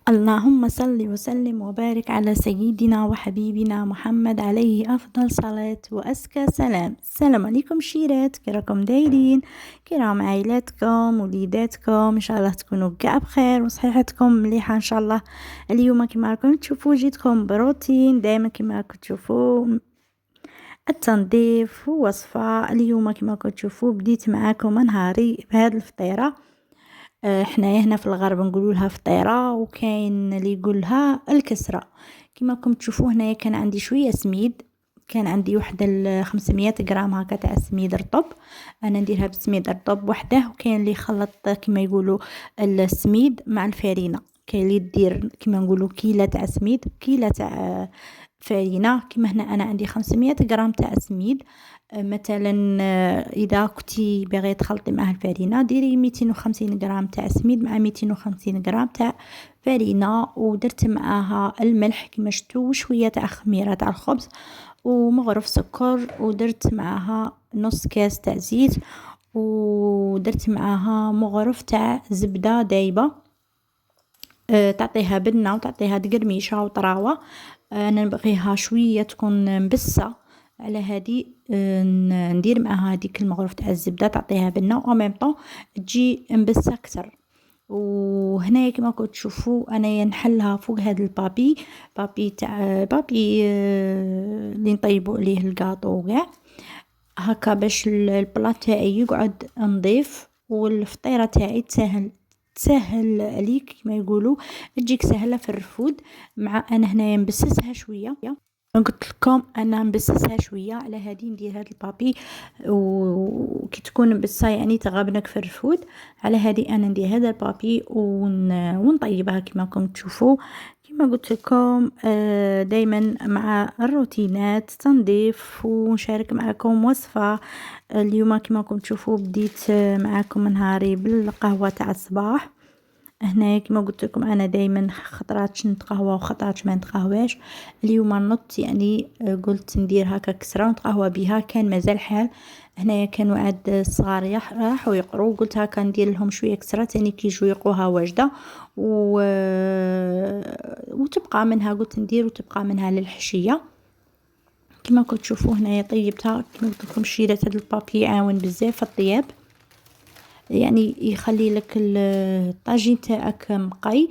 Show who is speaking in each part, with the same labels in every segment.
Speaker 1: اللهم صل وسلم وبارك على سيدنا وحبيبنا محمد عليه أفضل صلاة وأزكى سلام. السلام عليكم شيرات، كي راكم دايرين؟ كي راهم عائلاتكم وليداتكم؟ إن شاء الله تكونوا كاع بخير وصحيحتكم مليحة إن شاء الله. اليوم كما راكم تشوفوا جيتكم بروتين دائما كما راكم تشوفوا التنظيف ووصفة. اليوم كما راكم تشوفوا بديت معاكم نهاري بهذه الفطيرة. حنايا هنا في الغرب نقولوا لها فطيره، وكاين اللي يقول لها الكسره. كما راكم تشوفوا هنايا كان عندي شويه سميد، كان عندي واحد 500 غرام هكا تاع سميد رطب. انا نديرها بسميد رطب وحده، وكاين اللي يخلط كما يقولوا السميد مع الفارينه. كاين اللي دير كما نقولوا كيله تاع سميد كيله تاع فارينه. كما هنا انا عندي 500 غرام تاع سميد. مثلا اذا كنتي باغيه تخلطي معاه الفارينه ديري 250 غرام تاع سميد مع 250 غرام تاع فارينه، ودرت معاها الملح كما شفتوا وشويه تاع خميره تاع الخبز ومغرف سكر، ودرت معاها نص كاس تاع زيت، ودرت معاها مغرف تاع زبده دايبه تعطيها بنه وتعطيها تقرميشه وطراوه. انا نبغيها شويه تكون مبسه، على هذه ندير معها هذيك المغرف تاع الزبده تعطيها بنه او ميم طون تجي مبسه اكثر. وهنايا كما راكم تشوفوا انايا نحلها فوق هذا البابي، بابي تاع بابي اللي نطيبوا عليه الكاطو وكاع هكا، باش البلاط تاعي يقعد نظيف والفطيره تاعي تسهل عليك كما يقولوا، تجيك سهله في الرفود. مع انا هنايا نبسسها شويه، قلت لكم انا نبسسها شويه، على هذه ندير هذا البابي وكي تكون مبسه يعني تغبنك في الرفود. على هذه انا ندير هذا البابي ونطيبها كما راكم تشوفوا. كما قلت لكم دايما مع الروتينات تنظيف، ونشارك معكم وصفه. اليوم كما راكم تشوفوا بديت معكم نهاري بالقهوه تاع الصباح. هنا كما قلت لكم انا دائما خطرات نتقهوى وخطرات ما نتقهواش. اليوم نط يعني قلت ندير هكا كسره ونتقهوى بها، كان مازال حال. هنايا كانوا عاد الصغار راحوا يقروا، قلت هكا ندير لهم شويه كسره تاني كي يجوا يقروها واجده وتبقى منها، قلت ندير وتبقى منها للحشيه. كما كنت تشوفوا هنايا طيبتها. كما قلت لكم شيلات هذا البابي يعاون بزاف في الطياب، يعني يخلي لك الطاجين تاعك مقي،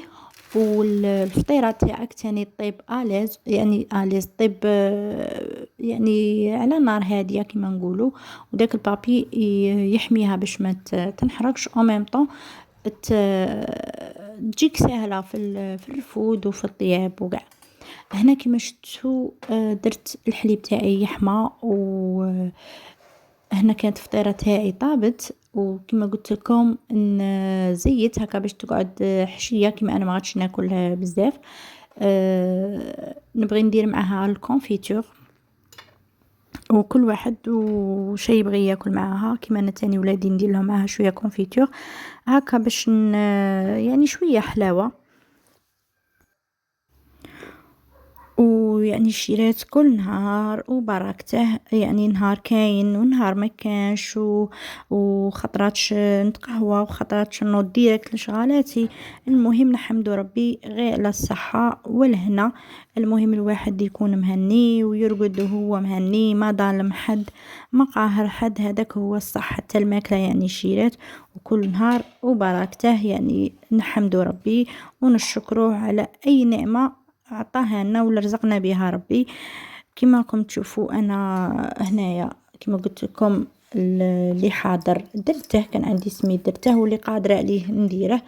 Speaker 1: والفطيره تاعك تاني طيب اليز، يعني اليز طيب يعني على نار هاديه كما نقولوا، وداك البابي يحميها باش ما تنحرقش او ميم طون تجيك سهله في الرفود وفي الطياب وكاع. هنا كما شفتوا درت الحليب تاعي يحمى، هنا كانت فطيرة تاعي طابت، وكما قلت لكم زيت هكا باش تقعد حشيه كما انا ما غاديش ناكل بزاف. نبغي ندير معها الكونفيتور، وكل واحد وشي يبغي ياكل معاها. كما انا تاني ولادي ندير لهم معاها شويه كونفيتور هكا باش يعني شويه حلاوه. ويعني الشيرات كل نهار وبركته، يعني نهار كاين ونهار ما كانش وخطراتش نتقهوى وخطراتش نوض ديريكت لشغالاتي. المهم نحمد ربي غير على الصحة والهنا. المهم الواحد يكون مهني ويرقد وهو مهني، ما ظالم حد ما قاهر حد، هذاك هو الصح. حتى الماكلة يعني الشيرات وكل نهار وبركته، يعني نحمد ربي ونشكروه على اي نعمة عطاها لنا ولا رزقنا بها ربي. كما راكم تشوفوا انا هنايا كما قلت لكم اللي حاضر درته، كان عندي سميد درته، واللي قادره عليه نديره.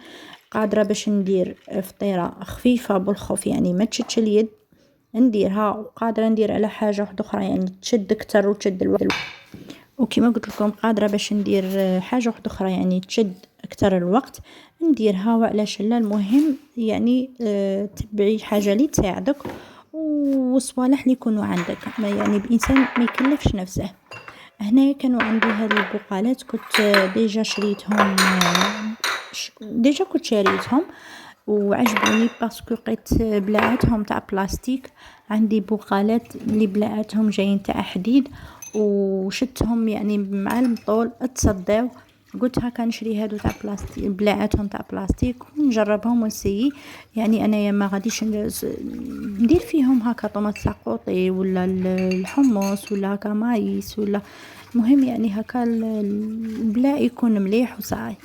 Speaker 1: قادره باش ندير فطيره خفيفه بالخف يعني ما تشدش اليد نديرها، وقادره ندير على حاجه واحده اخرى يعني تشد اكثر وتشد الوقت. وكما قلت لكم قادره باش ندير حاجه واحده اخرى يعني تشد اكثر الوقت نديرها، وعلاش لا. المهم يعني تبعي حاجه اللي تساعدك وصوالح اللي يكونوا عندك، يعني الانسان ما يكلفش نفسه. هنا كانوا عندي هذه البقالات كنت ديجا شريتهم، وعجبوني باسكو لقيت بلاعتهم تاع بلاستيك. عندي بقالات اللي بلاعتهم جايين تاع حديد، وشتهم يعني مع المطول تصداو قلت هاكا نشري هادو تاع بلاستيك بلاعاتهم تاع بلاستيك ونجربهم ونسيي. يعني انايا ما غاديش ندير فيهم هاكا طوماط لاقوطي ولا الحمص ولا هاكا مايس ولا مهم يعني هاكا البلاع يكون مليح وصاي.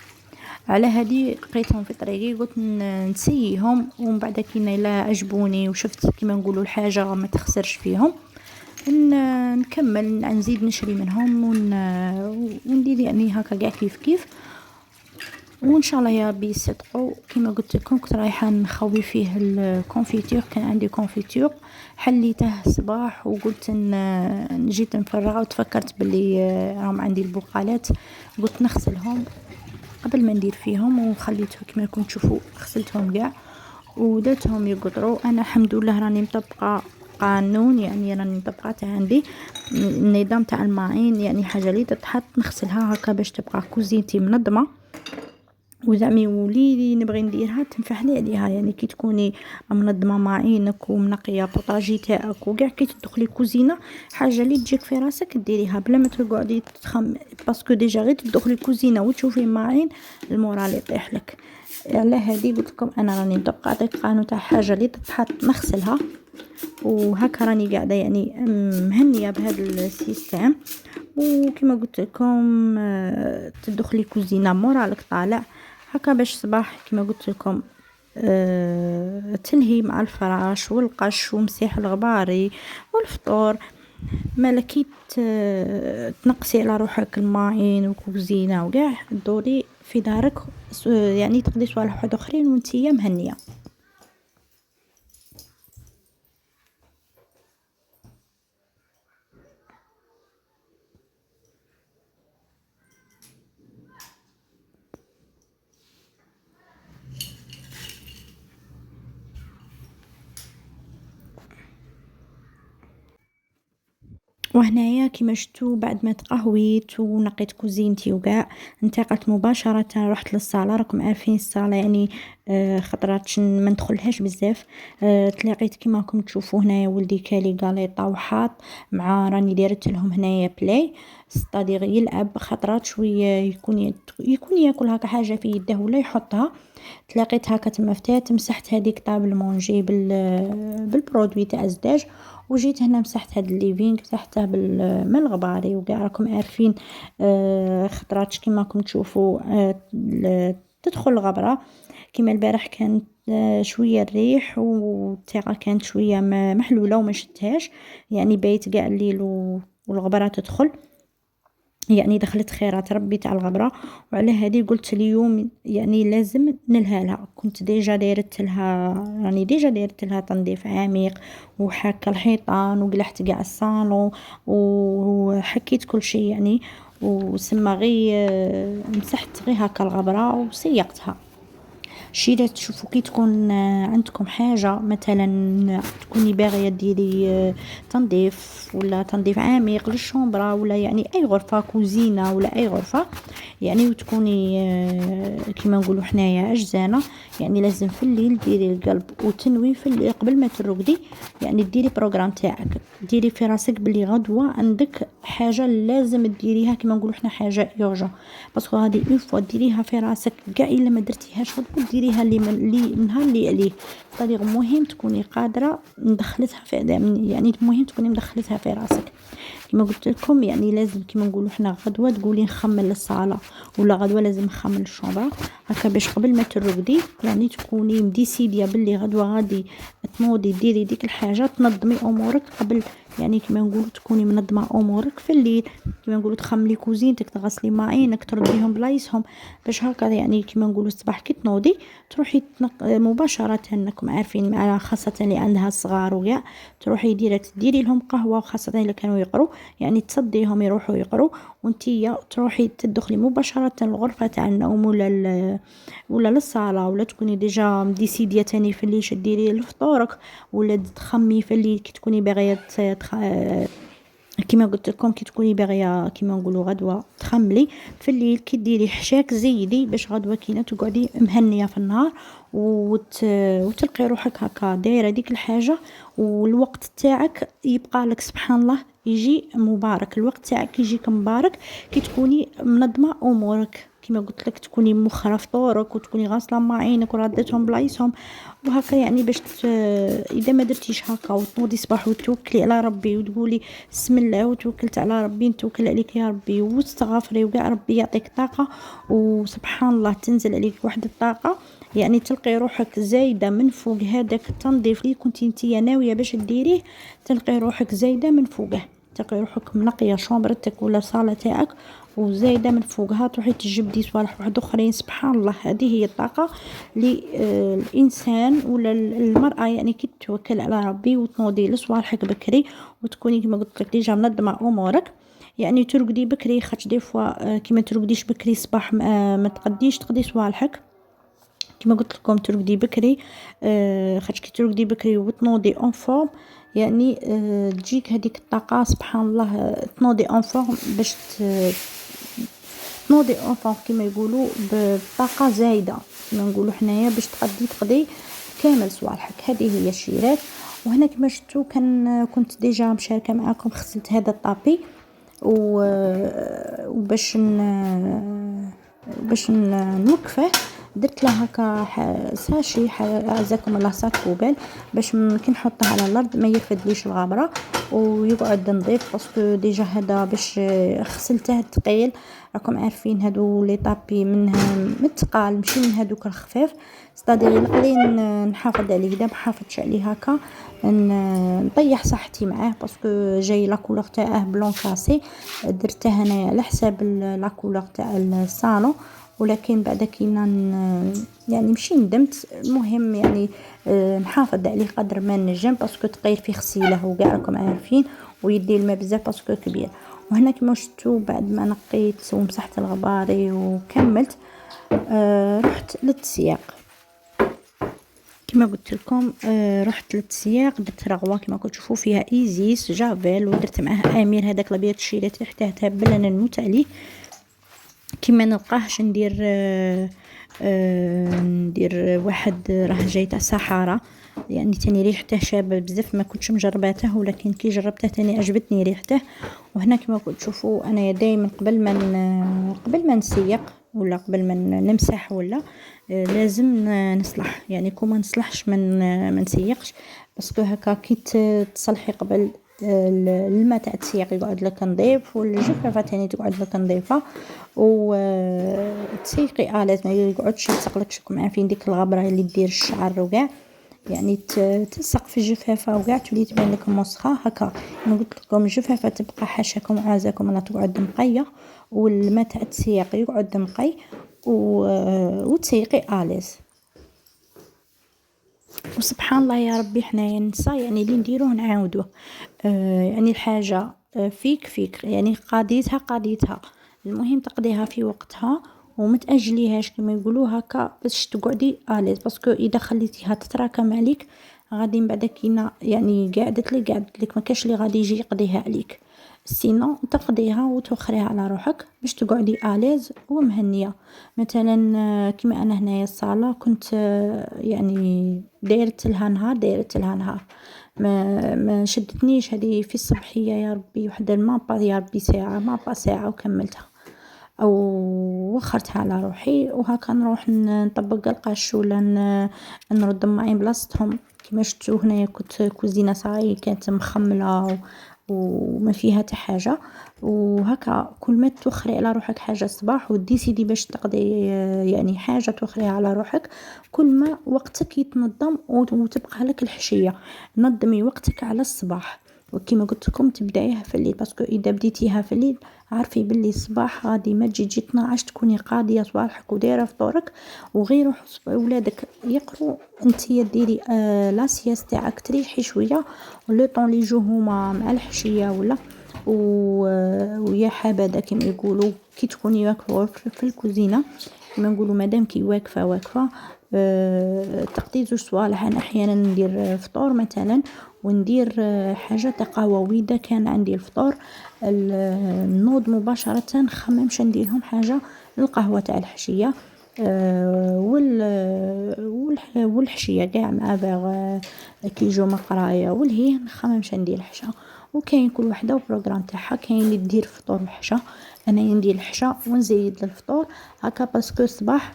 Speaker 1: على هادي لقيتهم في طريقي قلت نسيهم ومن بعد كي لا عجبوني وشفت كيما نقولوا الحاجه ما تخسرش فيهم نكمل نزيد نشري منهم وندير يعني هكا كاع كيف كيف. وان شاء الله يا ربي يصدقوا. كما قلت لكم كنت رايحه نخوي فيه الكونفيتور، كان عندي كونفيتور حليته صباح وقلت جيت نفرغه وتفكرت باللي راهم عندي البقالات قلت نغسلهم قبل ما ندير فيهم وخليتهم كما راكم تشوفوا غسلتهم كاع ودرتهم يقطروا. انا الحمد لله راني مطبقه قانون، يعني راني مطبقه عندي النظام تاع الماعين، يعني حاجه اللي تتحط نغسلها هكا باش تبقى كوزينتي منظمه وزعمي وليدي نبغي نديرها تنفح لي عليها. يعني كي تكوني منظمه معينك ومنقيه بوطاجي تاعك وكاع كي تدخلي كوزينه حاجه اللي تجيك في راسك ديريها بلا ما تقعدي باسكو ديجا غير تدخلي كوزينه وتشوفي معين المورال يطيح لك. على هذه قلت لكم انا راني مطبقه قانون تاع حاجه اللي تتحط نغسلها وهكا راني قاعده يعني مهنيه بهذا السيستم. وكما قلت لكم تدخلي كوزينه مورالك طالع هكا باش صباح كما قلت لكم تلهي مع الفراش والقش ومسيح الغباري والفطور ملكيت تنقسي على روحك الماعين وكوزينه وكاع دوري في دارك يعني تقضي صوالح واحد اخرين وانتيا مهنيه. وهنايا كيما شفتوا بعد ما تقهويت ونقيت كوزينتي وكاع انتقلت مباشره رحت للصاله. راكم عارفين الصاله يعني خطرات ما ندخلهاش بزاف. تلاقيت كيما راكم تشوفوا هنايا ولدي كالي غاليطه وحاط مع راني دايرت لهم هنايا بلاي ستادير يلعب خطرات شويه يكون ياكل هكا حاجه في يده ولا يحطها. تلاقيت هكا تما فتات مسحت هذيك طابل مونجي بالبرودوي تاع الزداج وجيت هنا مسحت هاد الليفينغ مسحته بالماء الغباري وكاع راكم عارفين خطرات كيما راكم تشوفوا تدخل الغبره. كيما البارح كانت شويه الريح والتاقه كانت شويه محلوله وما شتهاش يعني بيت كاع الليل والغبره تدخل يعني دخلت خيرات ربي تاع الغبره. وعلى هذه قلت اليوم يعني لازم نلها لها. كنت ديجا دايرت لها راني ديجا دايرت لها تنظيف عميق وحاكه الحيطان وقلحت كاع الصالون وحكيت كل شيء يعني وسما غي مسحت غي هكا الغبره وسيقتها. شي لا تشوفوا كي تكون عندكم حاجه مثلا تكوني باغيه ديري تنظيف ولا تنظيف عميق للشومبرا ولا يعني اي غرفه كوزينه ولا اي غرفه يعني وتكوني كيما نقولوا حنايا اجزانه يعني لازم في الليل ديري القلب وتنوي في الليل قبل ما ترقدي يعني ديري بروغرام تاعك ديري في راسك بلي غدوه عندك حاجه لازم ديريها كيما نقولوا حنا حاجه يوجا باسكو هذه اون فوا ديريها في راسك كاع الا ما درتيهاش غدوه ديريها اللي من نهار اللي عليه طريق مهم تكوني قادره ندخلتها في يعني مهم تكوني مدخلتها في راسك. كما قلت لكم يعني لازم كما نقولوا حنا غدوه تقولي نخمل للصاله ولا غدوه لازم نخمل الشومبره هكا باش قبل ما ترقدي يعني تكوني مديسيديه باللي غدوه غادي تنوضي ديري ديك الحاجه تنظمي امورك قبل يعني كما نقولوا تكوني منظمه امورك في الليل كما نقولوا تخملي كوزينتك تغسلي ماعينك ترديهم بلايصهم باش هكا يعني كما نقولوا الصباح كي تنوضي تروحي مباشره انكم عارفين مع خاصه اللي عندها الصغار وكاع تروحي ديري لهم قهوه وخاصه الا كانوا يقروا يعني تصديهم يروحوا يقروا وانتي تروحي تدخلي مباشره الغرفه تاع النوم ولا للصاله ولا تكوني ديجا ديسيديه تاني في الليل ديري لفطورك ولا تخمي في الليل كي تكوني باغيه كما قلت لكم كي تكوني باغيه كما نقولوا غدوه تخملي في الليل كي ديري حشاك زيدي باش غدوه كي تقعدي مهنيه في النهار وتلقي روحك هكا دايره ديك الحاجه والوقت تاعك يبقى لك سبحان الله يجي مبارك. الوقت تاعك يجيك مبارك كي تكوني منظمه امورك كيما قلت لك تكوني موخره فطورك وتكوني غاسله مواعينك ورديتهم بلايصهم وهكا، يعني باش اذا ما درتيش هكا وتنوضي صباح وتوكلي على ربي وتقولي بسم الله وتوكلت على ربي نتوكل عليك يا ربي وتستغفري وكاع ربي يعطيك طاقه، وسبحان الله تنزل عليك واحد الطاقه، يعني تلقي روحك زايده من فوق هذاك التنظيف اللي كنتي نتيا ناويه باش ديريه، تلقي روحك زايده من فوقه، تلقي روحك منقيه شومبرتك ولا صاله تاعك وزايده من فوقها، تروحي تجبدي صوالح واحد اخرين. سبحان الله هذه هي الطاقه اللي الانسان ولا المراه يعني كي توكل على ربي وتنوضي لصوالحك بكري وتكوني كما قلت لك ديجا منظمه امورك، يعني ترقدي بكري خاطش دي فوا كيما ترقديش بكري صباح ما تقديش تقضي صوالحك، كما قلت لكم ترقدي بكري خاطش كي ترقدي بكري وتنوضي اون فورم يعني تجيك هذيك الطاقه سبحان الله، تنوضي اون فورم باش تنوضي اون فورم كما يقولوا بطاقه زايده كما نقولوا حنايا باش تقضي كامل صوالحك. هذه هي الشيرات. وهنا كما شفتوا كنت ديجا مشاركه معكم غسلت هذا الطابي وباش نوقفه درت له هكا ساشي عزكم الله صاك بوبال باش كي نحطه على الارض ما يرفدليش الغابره ويقعد نظيف، باسكو ديجا هذا باش غسلته ثقيل، راكم عارفين هادو لي طابي منها متقال ماشي من هادوك الخفاف، صدادير القليل نحافظ عليه. اذا ما حافظتش عليه هكا نطيح صحتي معاه، باسكو جاي لا كولور تاعه بلون كاسي، درته هنايا على حساب لا كولور تاع الصالون، ولكن بعد كينا يعني مشي ندمت. المهم يعني نحافظ عليه قدر ما نجم، باسكو ثقيل في غسيله وكاع راكم عارفين، ويدي الماء بزاف باسكو كبير. وهنا كما شفتوا بعد ما نقيت ومسحت الغباري وكملت رحت للتسياق كما قلت لكم. رحت للتسياق درت رغوه كما كتشوفوا فيها ايزيس جافيل، ودرت معاه امير هذاك الابيض الشيرات ريحته تهبل انا نموت عليه، كيما نلقاهش ندير واحد راه جاي تاع الصحراء، يعني تاني ريحته شابه بزاف، ما كنتش مجرباته ولكن كي جربته تاني عجبتني ريحته. وهنا كما تشوفوا انا دائما قبل ما نسيق ولا قبل ما نمسح ولا لازم نصلح، يعني كون ما نصلحش ما نسيقش، باسكو هكا كي تصلحي قبل الماء تاع التسياق يقعد لك نظيف والجفافه تاني تقعد لك نظيفه، تسيقي لازم ما يقعدش يلصقلكش. راكم عارفين ديك الغبره اللي دير الشعر وكاع، يعني تلصق في الجفافه وكاع تولي تبان لك موسخه هكا. انا قلت لكم الجفافه تبقى حاشاكم عازاكم الله تقعد نقيه، والماء تاع التسياق يقعد نقي وتسيقي اليز. وسبحان الله يا ربي حنايا نسا يعني اللي نديروه نعاودوه، يعني الحاجه فيك يعني قضيتها المهم تقضيها في وقتها ومتاجليهاش كما يقولوا هكا باش تقعدي اليز، باسكو اذا خليتيها تتراكم عليك غادي من بعد كينا يعني قعدت لك ما كاش اللي غادي يجي يقضيها عليك، سينو تقضيها وتوخريها على روحك باش تقعدي اليز ومهنيه. مثلا كيما انا هنايا الصاله كنت يعني دايرت لها نهار ما شدتنيش هذه في الصبحيه يا ربي، وحده المابا يا ربي ساعه وكملتها او وخرتها على روحي، وهكا نروح نطبق القش ولا نرد معين بلاصتهم. كما شفتوا هنايا كنت كوزينه صاي كانت مخمله وما فيها حتى حاجه، وهكا كل ما توخري على روحك حاجه الصباح وديسيدي باش تقضي يعني حاجه توخريها على روحك، كل ما وقتك يتنظم وتبقى لك الحشيه. نظمي وقتك على الصباح، وكما قلت لكم تبدايها في الليل، باسكو اذا بديتيها في الليل عارفي باللي الصباح غادي ما تجي 12 تكوني قاضيه صباحك ودايره فطورك وغير ولادك يقروا انتي ديري لا سياس تاعك تريحي شويه، لو طون اللي يجو هما مع الحشيه ولا ويا حبذا كما يقولوا كي تكوني واقفه في الكوزينه كما نقولوا مادام كي واقفه تقضي زوج صوالح. انا احيانا ندير فطور مثلا وندير حاجه تقاوى، اذا كان عندي الفطور النوض مباشره نخممش نديرهم حاجه القهوه تاع الحشيه والحشيه كاع مع باغ كي يجو من القرايه والهي نخممش ندير الحشا. وكاين كل وحده وبروغرام تاعها. كاين اللي دير فطور الحشا، انايا ندير الحشا ونزيد للفطور هكا، باسكو الصباح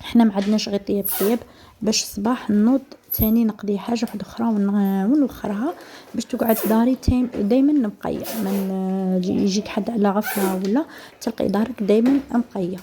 Speaker 1: حنا ما عندناش غير طياب باش الصباح نوض تاني نقضي حاجه واحده اخرى ونوخرها باش تقعد داري دايما مقيه، من يجيك حد على غفله ولا تلقي دارك دايما مقيه.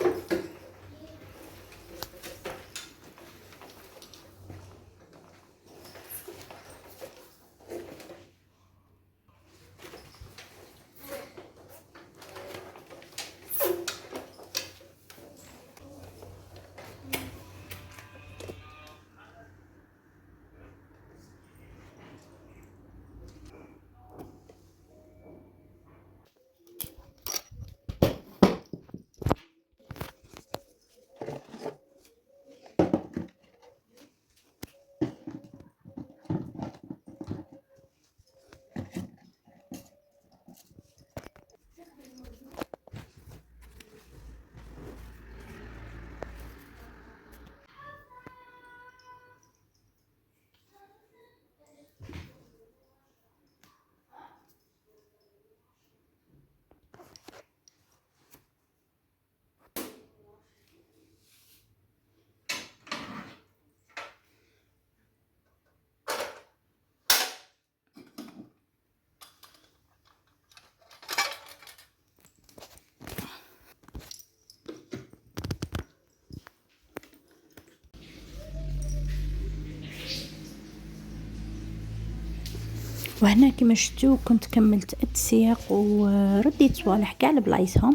Speaker 1: وهنا كما شفتوا كنت كملت التسياق ورديت صوالح كاع لبلايصهم،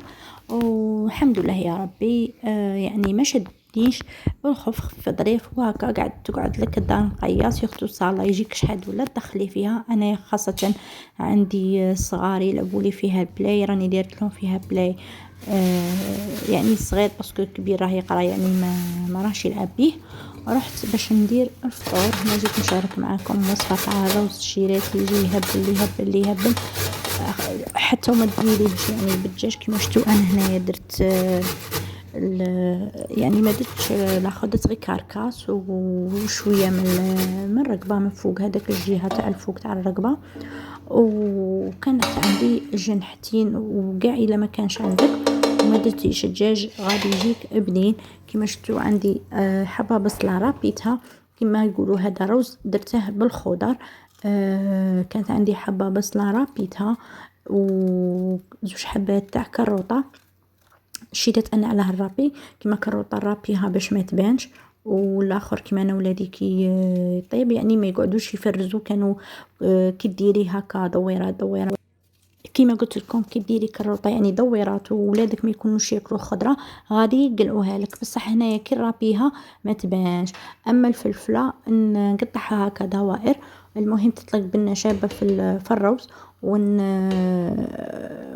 Speaker 1: والحمد لله يا ربي. يعني ما شدنيش بالخوف، خف ظريف وهكا تقعد لك الدار نقيه، سيرتو الصاله يجيك شحال ولا تدخلي فيها. انا خاصه عندي صغاري يلعبوا لي فيها البلاي، راني ديرت لهم فيها بلاي يعني صغير، باسكو الكبير راه يقرا يعني ما راهش يلعب به. رحت باش ندير الفطور. هنا جيت نشارك معكم وصفه تاع الرز الشيرات، يجي يهبل حتى وما ديريهش يعني بالدجاج كيما شفتوا. انا هنايا درت يعني ما درتش لا، خدت غير كاركاس وشويه من الرقبه من فوق، هذاك الجهه تاع الفوق تاع الرقبه، وكانت عندي جنحتين وكاع. الا ما كانش عندك وما درتيش الدجاج غادي يجيك بنين. كما شفتوا عندي حبه بصله رابيتها كما يقولوا، هذا رز درته بالخضر. كانت عندي حبه بصله رابيتها وزوج حبات تاع كروطه شيدت انا على الرابي كما كروطه رابيها باش ما تبانش. والاخر كما انا ولادي كي يطيب يعني ما يقعدوش يفرزوا، كانوا كي ديري هكا دويرات كيما قلت لكم، كي ديري كروطه يعني دويرات وولادك ما يكونوش ياكلوا خضره غادي يقلعوها لك. بصح هنايا كي نرابيها ما تبانش. اما الفلفله نقطعها هكا دوائر، المهم تطلق بنه شابه في الروز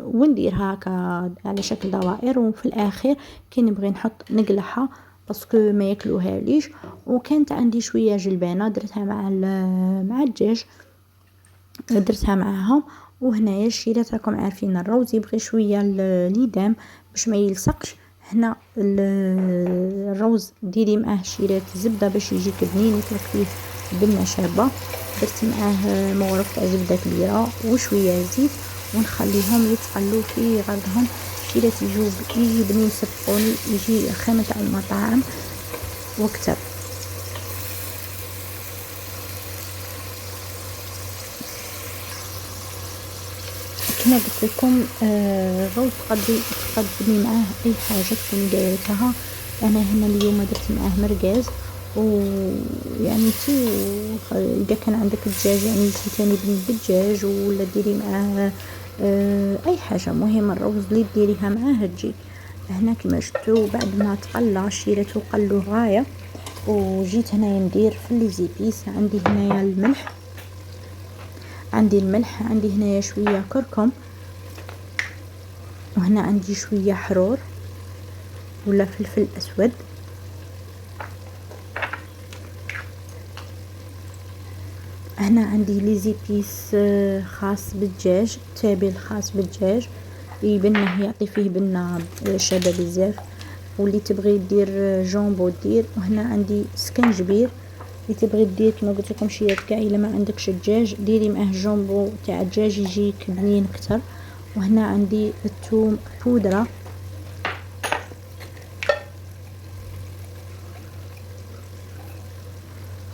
Speaker 1: ونديرها هكا على شكل دوائر، وفي الاخير كي نبغي نحط نقلعها باسكو ما ياكلوها ليش. وكانت عندي شويه جلبانه درتها مع الدجاج، درتها معاهم. وهنايا الشيرات راكم عارفين الروز يبغي شويه ليدام باش ما يلصقش. هنا الروز ديري معاه شيرات الزبده باش يجيك بنين يطلق فيه بنه شابه. درت معاه مغرف تاع زبده كبيره وشويه زيت ونخليهم يتقلوا في غرضهم. شيرات يجي بنين سبقوني، يجي خامه تاع المطاعم وكتر. كما قلت لكم الروز تقدمي معاه اي حاجه تكوني دايرتها. انا هنا اليوم درت معاه مرقاز، ويعني اذا كان عندك الدجاج يعني تاني بالدجاج ولا ديري معاه اي حاجه، مهم الروز اللي ديريها معاه تجي. هنا كما شفتوا بعد ما تقلى شيرته قلو غايه، وجيت هنايا ندير في لي زيبيس. عندي هنايا الملح، عندي هنايا شويه كركم، وهنا عندي شويه حرور ولا فلفل اسود. هنا عندي لي زيبيس خاص بالدجاج، تابل خاص بالدجاج يبنه يعطي فيه بنه شابه بزاف، واللي تبغي دير جامبو دير. وهنا عندي سكنجبير اللي تبغي دير كما قلت لكم شويه كاع. الا ما عندكش الدجاج ديري معاه جامبو تاع الدجاج يجيك بنين اكثر. وهنا عندي الثوم بودره،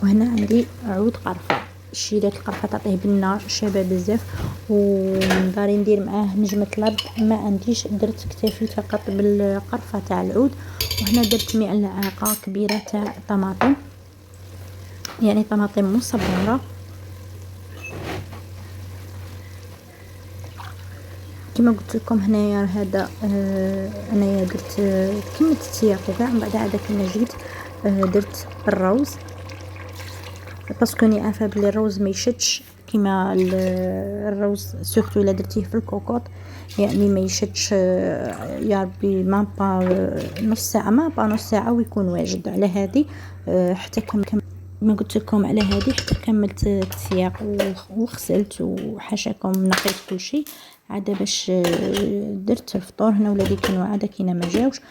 Speaker 1: وهنا عندي عود قرفه. شيلات القرفه تعطيه بنه شابه بزاف. وداري ندير معاه نجمه لرد، ما عنديش درت اكتفيت فقط بالقرفه تاع العود. وهنا درت 100 ملعقه كبيره تاع طماطم، يعني طماطم مصبره. كما قلت لكم هنايا هذا انايا درت كملت السياق وكاع. من بعد عاد كنا جيت درت الروز، باسكو راني عارفه بلي الروز ما يشدش كيما الروز سورتو الا درتيه في الكوكوط، يعني ما يشدش يا ربي ما با نص ساعه، ما با نص ساعه ويكون واجد. على هذه حتى ما قلت لكم على هذه حتى كملت السياق وغسلت وحاشاكم نقيت كل شيء عاد باش درت الفطور. هنا ولادي كانوا عاده كينا ما جاوش.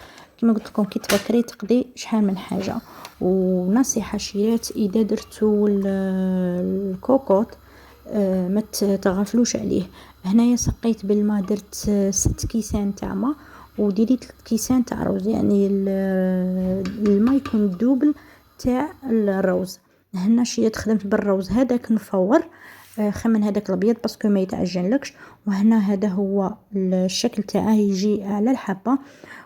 Speaker 1: كما قلت لكم كي تبكري تقضي شحال من حاجه. ونصيحه شيرات اذا درتوا الكوكوط ما تغفلوش عليه. هنايا سقيت بالماء، درت 6 كيسان تاع ماء وديري 3 كيسان تاع روز، يعني الماء يكون دوبل تاع الروز. هنا شويه خدمت بالروز هذاك نفور خمن هذاك الابيض باسكو ما يتعجنلكش. وهنا هذا هو الشكل تاعه، يجي على الحبه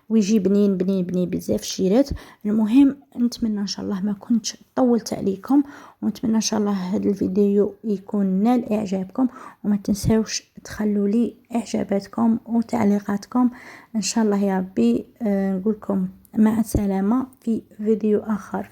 Speaker 1: ويجي بنين بنين بنين بزاف شيرات. المهم نتمنى ان شاء الله ما كنتش طولت عليكم، ونتمنى ان شاء الله هذا الفيديو يكون نال اعجابكم. وما تنساوش تخلوا لي اعجاباتكم وتعليقاتكم ان شاء الله يا ربي. نقولكم مع السلامه في فيديو اخر.